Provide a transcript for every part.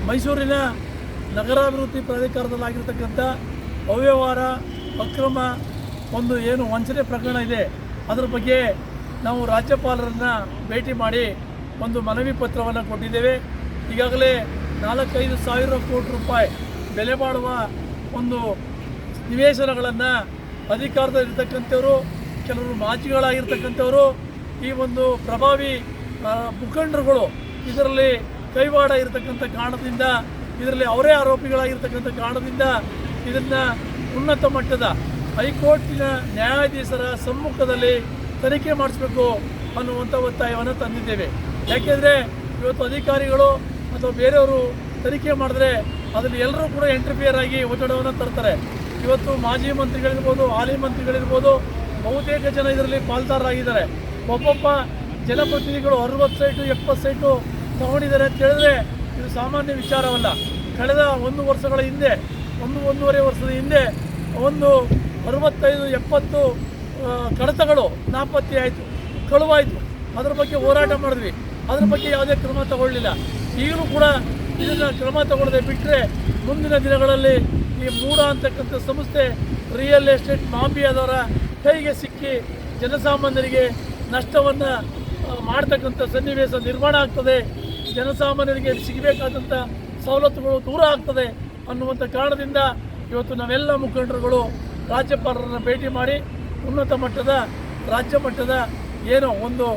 ಮೈಸೂರಿನ ನಗರಾಭಿವೃದ್ಧಿ ಪ್ರಾಧಿಕಾರದಲ್ಲಾಗಿರ್ತಕ್ಕಂಥ ಅವ್ಯವಹಾರ ಅಕ್ರಮ ಒಂದು ಏನು ವಂಚನೆ ಪ್ರಕರಣ ಇದೆ, ಅದರ ಬಗ್ಗೆ ನಾವು ರಾಜ್ಯಪಾಲರನ್ನು ಭೇಟಿ ಮಾಡಿ ಒಂದು ಮನವಿ ಪತ್ರವನ್ನು ಕೊಟ್ಟಿದ್ದೇವೆ. ಈಗಾಗಲೇ 4-5 ಸಾವಿರ ಕೋಟಿ ರೂಪಾಯಿ ಬೆಲೆ ಬಾಳುವ ಒಂದು ನಿವೇಶನಗಳನ್ನು ಅಧಿಕಾರದಲ್ಲಿರ್ತಕ್ಕಂಥವರು, ಕೆಲವರು ಮಾಜಿಗಳಾಗಿರ್ತಕ್ಕಂಥವರು, ಈ ಒಂದು ಪ್ರಭಾವಿ ಮುಖಂಡರುಗಳು ಇದರಲ್ಲಿ ಕೈವಾಡ ಇರತಕ್ಕಂಥ ಕಾರಣದಿಂದ, ಇದರಲ್ಲಿ ಅವರೇ ಆರೋಪಿಗಳಾಗಿರ್ತಕ್ಕಂಥ ಕಾರಣದಿಂದ ಇದನ್ನು ಉನ್ನತ ಮಟ್ಟದ ಹೈಕೋರ್ಟಿನ ನ್ಯಾಯಾಧೀಶರ ಸಮ್ಮುಖದಲ್ಲಿ ತನಿಖೆ ಮಾಡಿಸಬೇಕು ಅನ್ನುವಂಥ ಒತ್ತಾಯವನ್ನು ತಂದಿದ್ದೇವೆ. ಯಾಕೆಂದರೆ ಇವತ್ತು ಅಧಿಕಾರಿಗಳು ಅಥವಾ ಬೇರೆಯವರು ತನಿಖೆ ಮಾಡಿದ್ರೆ ಅದರಲ್ಲಿ ಎಲ್ಲರೂ ಕೂಡ ಇಂಟರ್ಫಿಯರ್ ಆಗಿ ಒತ್ತಡವನ್ನು ತರ್ತಾರೆ. ಇವತ್ತು ಮಾಜಿ ಮಂತ್ರಿಗಳಿರ್ಬೋದು, ಹಾಲಿ ಮಂತ್ರಿಗಳಿರ್ಬೋದು, ಬಹುತೇಕ ಜನ ಇದರಲ್ಲಿ ಪಾಲ್ದಾರರಾಗಿದ್ದಾರೆ. ಒಬ್ಬೊಬ್ಬ ಜನಪ್ರತಿನಿಧಿಗಳು 60 ಸೈಟು 70 ಸೈಟು ತಗೊಂಡಿದ್ದಾರೆ ಅಂತ ಹೇಳಿದ್ರೆ ಇದು ಸಾಮಾನ್ಯ ವಿಚಾರವಲ್ಲ. ಕಳೆದ 1 ವರ್ಷಗಳ ಹಿಂದೆ, 1-1.5 ವರ್ಷದ ಹಿಂದೆ ಒಂದು 65-70 ಕಡತಗಳು ನಾಪತ್ತೆ ಆಯಿತು, ಕಳುವಾಯಿತು. ಅದರ ಬಗ್ಗೆ ಹೋರಾಟ ಮಾಡಿದ್ವಿ, ಅದರ ಬಗ್ಗೆ ಯಾವುದೇ ಕ್ರಮ ತಗೊಳ್ಳಿಲ್ಲ. ಈಗಲೂ ಕೂಡ ಇದನ್ನು ಕ್ರಮ ತಗೊಳ್ಳದೆ ಬಿಟ್ಟರೆ ಮುಂದಿನ ದಿನಗಳಲ್ಲಿ ಈ ಮೂಡ ಅಂತಕ್ಕಂಥ ಸಂಸ್ಥೆ ರಿಯಲ್ ಎಸ್ಟೇಟ್ ಮಾಫಿಯಾದವರ ಕೈಗೆ ಸಿಕ್ಕಿ ಜನಸಾಮಾನ್ಯರಿಗೆ ನಷ್ಟವನ್ನು ಮಾಡ್ತಕ್ಕಂಥ ಸನ್ನಿವೇಶ ನಿರ್ಮಾಣ ಆಗ್ತದೆ. ಜನಸಾಮಾನ್ಯರಿಗೆ ಸಿಗಬೇಕಾದಂಥ ಸವಲತ್ತುಗಳು ದೂರ ಆಗ್ತದೆ ಅನ್ನುವಂಥ ಕಾರಣದಿಂದ ಇವತ್ತು ನಾವೆಲ್ಲ ಮುಖಂಡರುಗಳು ರಾಜ್ಯಪಾಲರನ್ನು ಭೇಟಿ ಮಾಡಿ ಉನ್ನತ ಮಟ್ಟದ ರಾಜ್ಯ ಮಟ್ಟದ ಏನೋ ಒಂದು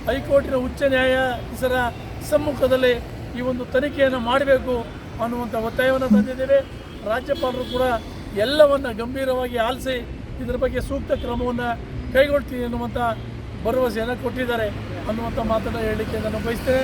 ಹೈಕೋರ್ಟಿನ ಉಚ್ಚ ನ್ಯಾಯಾಧೀಶರ ಸಮ್ಮುಖದಲ್ಲಿ ಈ ಒಂದು ತನಿಖೆಯನ್ನು ಮಾಡಬೇಕು ಅನ್ನುವಂಥ ಒತ್ತಾಯವನ್ನು ತಂದಿದ್ದೇವೆ. ರಾಜ್ಯಪಾಲರು ಕೂಡ ಎಲ್ಲವನ್ನು ಗಂಭೀರವಾಗಿ ಆಲಿಸಿ ಇದರ ಬಗ್ಗೆ ಸೂಕ್ತ ಕ್ರಮವನ್ನು ಕೈಗೊಳ್ತೀವಿ ಅನ್ನುವಂಥ ಭರವಸೆಯನ್ನು ಕೊಟ್ಟಿದ್ದಾರೆ ಅನ್ನುವಂಥ ಮಾತನ್ನು ಹೇಳಲಿಕ್ಕೆ ನಾನು ಬಯಸ್ತೇನೆ.